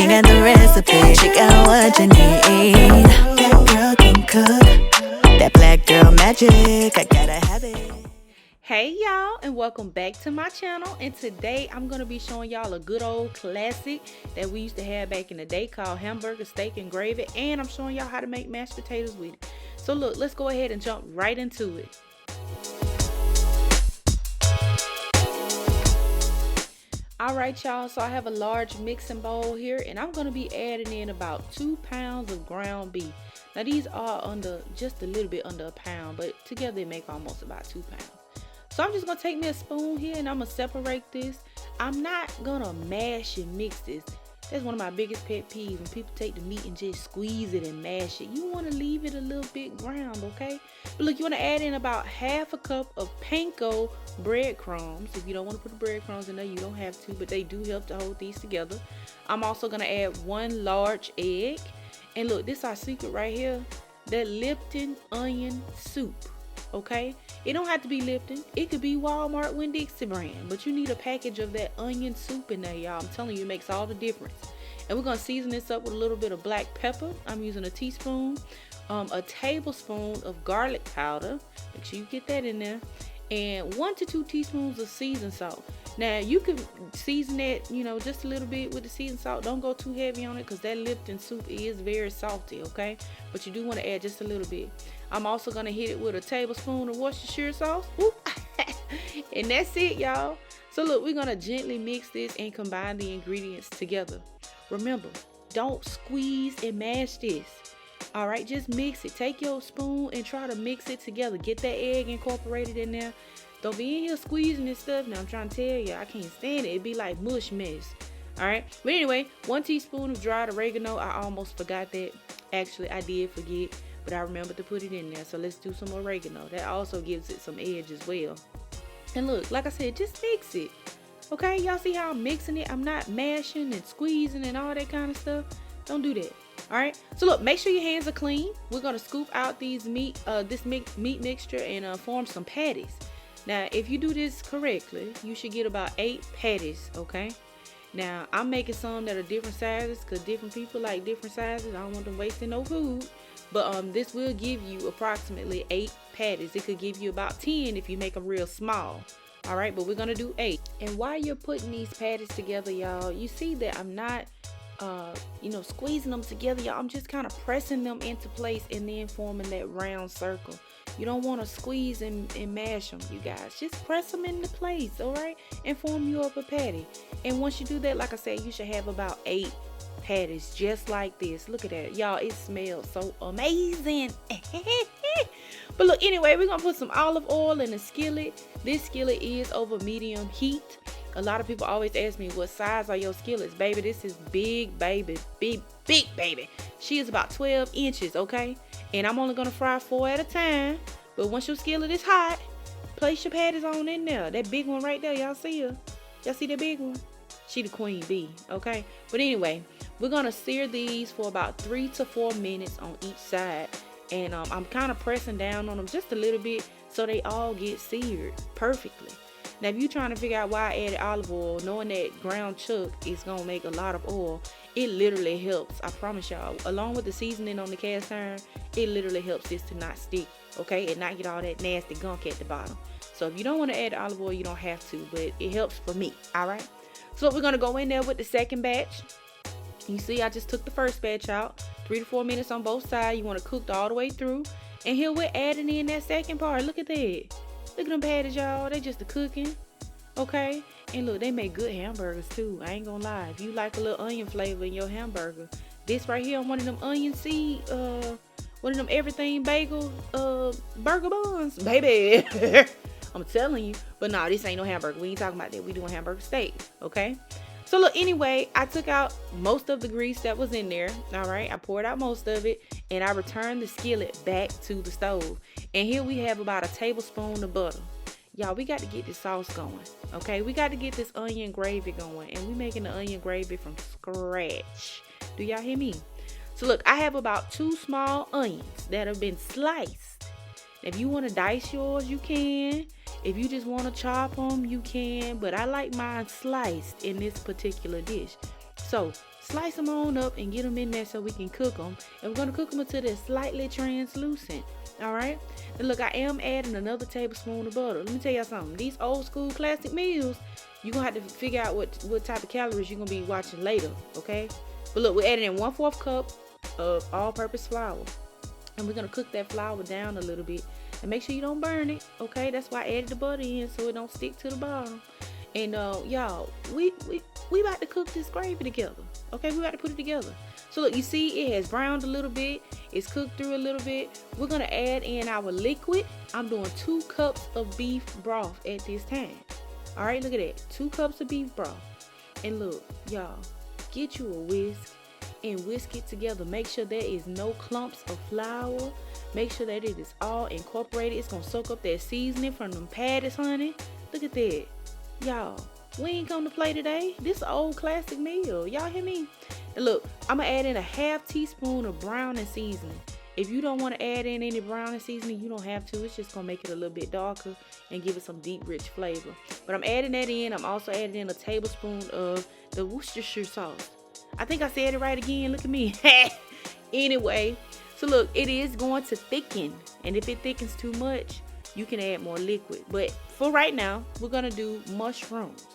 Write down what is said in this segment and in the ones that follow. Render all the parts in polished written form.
got the recipe. Check out what you need. That girl can cook. That black girl magic, I gotta have it. Hey y'all, and welcome back to my channel. And today I'm gonna be showing y'all a good old classic that we used to have back in the day called hamburger steak and gravy. And I'm showing y'all how to make mashed potatoes with it. So look, let's go ahead and jump right into it. Alright y'all, so I have a large mixing bowl here, and I'm going to be adding in about 2 pounds of ground beef. Now these are just a little bit under a pound, but together they make almost about 2 pounds. So I'm just going to take me a spoon here and I'm going to separate this. I'm not going to mash and mix this. That's one of my biggest pet peeves, when people take the meat and just squeeze it and mash it. You want to leave it a little bit ground, okay? But look, you want to add in about half a cup of Panko breadcrumbs. If you don't want to put the breadcrumbs in there, you don't have to, but they do help to hold these together. I'm also going to add 1 large egg. And look, this is our secret right here, that Lipton onion soup, okay? It don't have to be Lipton. It could be Walmart Winn-Dixie brand, but you need a package of that onion soup in there, y'all. I'm telling you, it makes all the difference. And we're going to season this up with a little bit of black pepper. I'm using a teaspoon, a tablespoon of garlic powder. Make sure you get that in there. And 1 to 2 teaspoons of seasoned salt. Now, you can season that, you know, just a little bit with the seasoned salt. Don't go too heavy on it because that Lipton soup is very salty, okay? But you do want to add just a little bit. I'm also going to hit it with a tablespoon of Worcestershire sauce. And that's it, y'all. So, look, we're going to gently mix this and combine the ingredients together. Remember, don't squeeze and mash this. All right, just mix it. Take your spoon and try to mix it together. Get that egg incorporated in there. Don't be in here squeezing this stuff. Now, I'm trying to tell you, I can't stand it. It'd be like mush mess. All right, but anyway, 1 teaspoon of dried oregano. I almost forgot that. Actually, I did forget, but I remembered to put it in there. So let's do some oregano. That also gives it some edge as well. And look, like I said, just mix it. Okay, y'all see how I'm mixing it? I'm not mashing and squeezing and all that kind of stuff. Don't do that. All right, so look, make sure your hands are clean. We're gonna scoop out these meat mixture and form some patties. Now, if you do this correctly, you should get about 8 patties. Okay. Now, I'm making some that are different sizes because different people like different sizes. I don't want them wasting no food. But this will give you approximately 8 patties. It could give you about 10 if you make them real small. All right, but we're gonna do 8. And while you're putting these patties together, y'all, you see that I'm not squeezing them together, y'all. I'm just kind of pressing them into place and then forming that round circle. You don't want to squeeze and mash them, you guys. Just press them into place, all right, and form you up a patty. And once you do that, like I said, you should have about 8 patties just like this. Look at that, y'all. It smells so amazing. But look, anyway, we're gonna put some olive oil in a skillet. This skillet is over medium heat. A lot of people always ask me, what size are your skillets? Baby, this is big, baby. Big baby. She is about 12 inches, okay? And I'm only going to fry 4 at a time. But once your skillet is hot, place your patties on in there. That big one right there, y'all see her? Y'all see that big one? She the queen bee, okay? But anyway, we're going to sear these for about 3 to 4 minutes on each side. And I'm kind of pressing down on them just a little bit so they all get seared perfectly. Now, if you're trying to figure out why I added olive oil, knowing that ground chuck is going to make a lot of oil, it literally helps. I promise y'all. Along with the seasoning on the cast iron, it literally helps this to not stick, okay? And not get all that nasty gunk at the bottom. So if you don't want to add olive oil, you don't have to, but it helps for me, all right? So we're going to go in there with the second batch. You see, I just took the first batch out. 3 to 4 minutes on both sides. You want to cook all the way through. And here we're adding in that second part. Look at that. Look at them patties, y'all. They just a cooking, okay? And look, they make good hamburgers too. I ain't gonna lie. If you like a little onion flavor in your hamburger, this right here on one of them onion seed, one of them everything bagel burger buns, baby. I'm telling you. But nah, this ain't no hamburger. We ain't talking about that. We doing hamburger steak, okay? So look, anyway, I took out most of the grease that was in there. All right, I poured out most of it, and I returned the skillet back to the stove. And here we have about a tablespoon of butter. Y'all, we got to get this sauce going, okay? We got to get this onion gravy going, and we making the onion gravy from scratch. Do y'all hear me? So look, I have about 2 small onions that have been sliced. If you want to dice yours, you can. If you just want to chop them, you can, but I like mine sliced in this particular dish. So slice them on up and get them in there so we can cook them. And we're going to cook them until they're slightly translucent. All right. And look, I am adding another tablespoon of butter. Let me tell y'all something. These old school classic meals, you're going to have to figure out what type of calories you're going to be watching later. Okay. But look, we're adding in 1/4 cup of all-purpose flour. And we're going to cook that flour down a little bit. And make sure you don't burn it. Okay. That's why I added the butter in so it don't stick to the bottom. And y'all, we about to cook this gravy together. Okay, we about to put it together. So look, you see it has browned a little bit. It's cooked through a little bit. We're gonna add in our liquid. I'm doing 2 cups of beef broth at this time. All right, look at that. 2 cups of beef broth. And look, y'all, get you a whisk and whisk it together. Make sure there is no clumps of flour. Make sure that it is all incorporated. It's gonna soak up that seasoning from them patties, honey. Look at that. Y'all, we ain't come to play today. This is an old classic meal. Y'all hear me? And look, I'm gonna add in a 1/2 teaspoon of browning seasoning. If you don't want to add in any browning seasoning, you don't have to. It's just gonna make it a little bit darker and give it some deep, rich flavor. But I'm adding that in. I'm also adding in a tablespoon of the Worcestershire sauce. I think I said it right again. Look at me. Anyway, so look, it is going to thicken. And if it thickens too much, you can add more liquid. But for right now, we're gonna do mushrooms.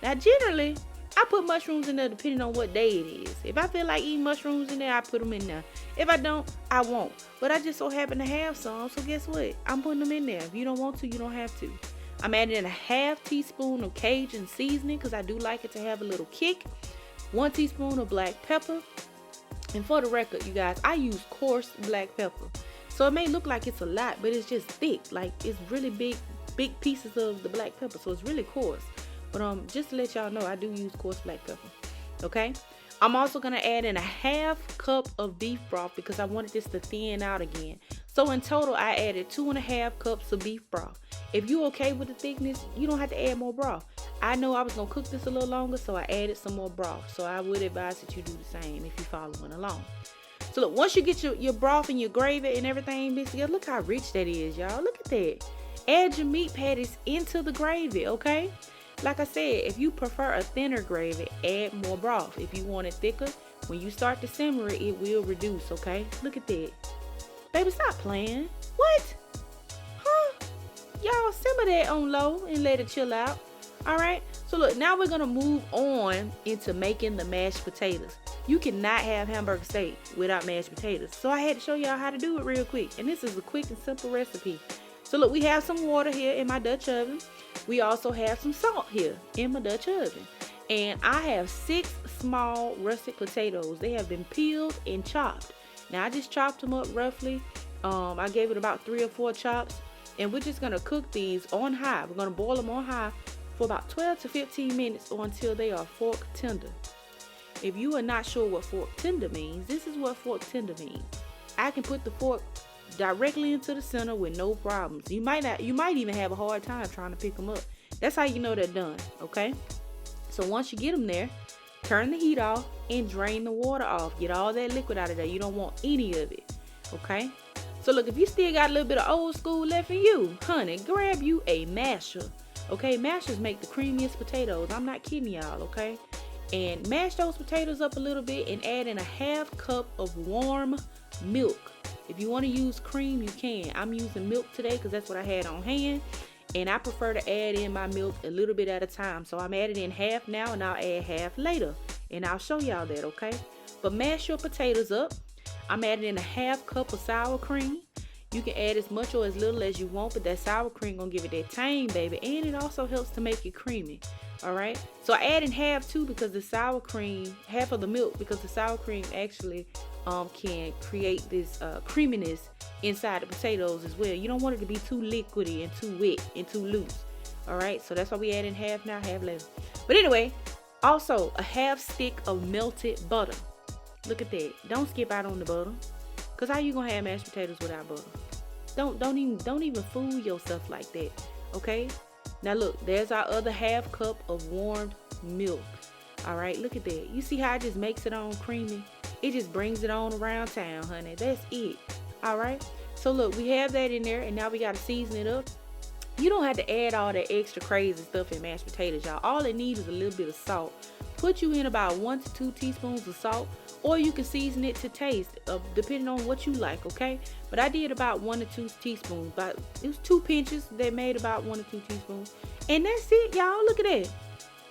Now generally, I put mushrooms in there depending on what day it is. If I feel like eating mushrooms in there, I put them in there. If I don't, I won't. But I just so happen to have some, so guess what? I'm putting them in there. If you don't want to, you don't have to. I'm adding in a 1/2 teaspoon of Cajun seasoning because I do like it to have a little kick. 1 teaspoon of black pepper. And for the record, you guys, I use coarse black pepper. So it may look like it's a lot, but it's just thick. Like it's really big pieces of the black pepper. So it's really coarse. But just to let y'all know, I do use coarse black pepper. Okay. I'm also going to add in a 1/2 cup of beef broth because I wanted this to thin out again. So in total, I added 2.5 cups of beef broth. If you're okay with the thickness, you don't have to add more broth. I know I was going to cook this a little longer, so I added some more broth. So I would advise that you do the same if you're following along. So look, once you get your broth and your gravy and everything mixed together, look how rich that is, y'all. Look at that. Add your meat patties into the gravy, okay? Like I said, if you prefer a thinner gravy, add more broth. If you want it thicker, when you start to simmer it, it will reduce, okay? Look at that. Baby, stop playing. What? Huh? Y'all simmer that on low and let it chill out. All right? So look, now we're going to move on into making the mashed potatoes. You cannot have hamburger steak without mashed potatoes. So I had to show y'all how to do it real quick. And this is a quick and simple recipe. So look, we have some water here in my Dutch oven. We also have some salt here in my Dutch oven. And I have 6 small russet potatoes. They have been peeled and chopped. Now I just chopped them up roughly. I gave it about 3 or 4 chops. And we're just going to cook these on high. We're going to boil them on high for about 12 to 15 minutes or until they are fork tender. If you are not sure what fork tender means, this is what fork tender means. I can put the fork directly into the center with no problems. You might even have a hard time trying to pick them up. That's how you know they're done, okay? So once you get them there, turn the heat off and drain the water off. Get all that liquid out of there. You don't want any of it, okay? So look, if you still got a little bit of old school left in you, honey, grab you a masher, okay? Mashers make the creamiest potatoes. I'm not kidding y'all, okay? And mash those potatoes up a little bit and add in a 1/2 cup of warm milk. If you want to use cream, you can. I'm using milk today because that's what I had on hand. And I prefer to add in my milk a little bit at a time. So I'm adding in half now and I'll add half later. And I'll show y'all that, okay? But mash your potatoes up. I'm adding in a 1/2 cup of sour cream. You can add as much or as little as you want, but that sour cream gonna give it that tang, baby. And it also helps to make it creamy. Alright? So I added half too because the sour cream, half of the milk, because the sour cream actually can create this creaminess inside the potatoes as well. You don't want it to be too liquidy and too wet and too loose. Alright? So that's why we add in half now, half later. But anyway, also a 1/2 stick of melted butter. Look at that. Don't skip out on the butter. Cause how you gonna have mashed potatoes without butter? Don't even fool yourself like that. Okay? Now look, there's our other 1/2 cup of warmed milk. Alright, look at that. You see how it just makes it on creamy? It just brings it on around town, honey. That's it. Alright? So look, we have that in there and now we gotta season it up. You don't have to add all that extra crazy stuff in mashed potatoes, y'all. All it needs is a little bit of salt. Put you in about 1 to 2 teaspoons of salt, or you can season it to taste, depending on what you like, okay? But I did about 1 to 2 teaspoons. But it was 2 pinches that made about 1 to 2 teaspoons. And that's it, y'all. Look at that.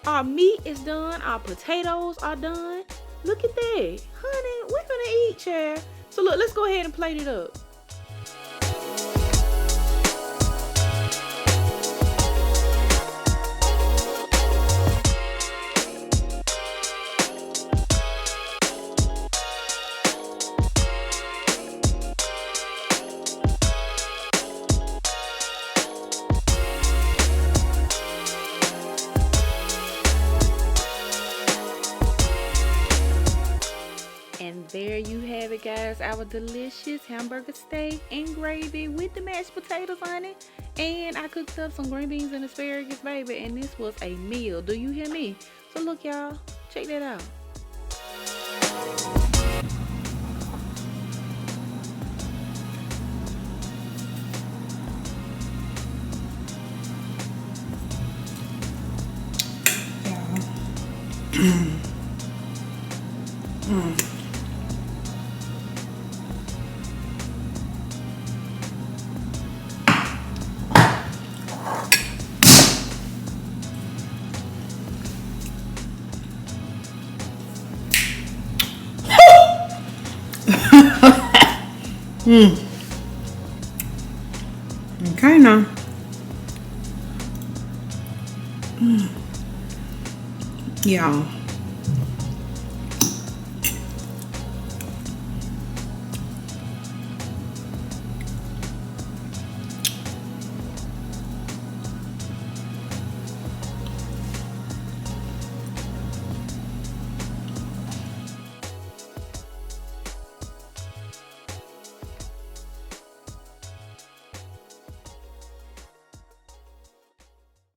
Our meat is done. Our potatoes are done. Look at that. Honey, we're gonna eat, child. So look, let's go ahead and plate it up. And there you have it, guys, our delicious hamburger steak and gravy with the mashed potatoes on it. And I cooked up some green beans and asparagus, baby, and this was a meal. Do you hear me? So look, y'all, check that out. Okay now. Y'all.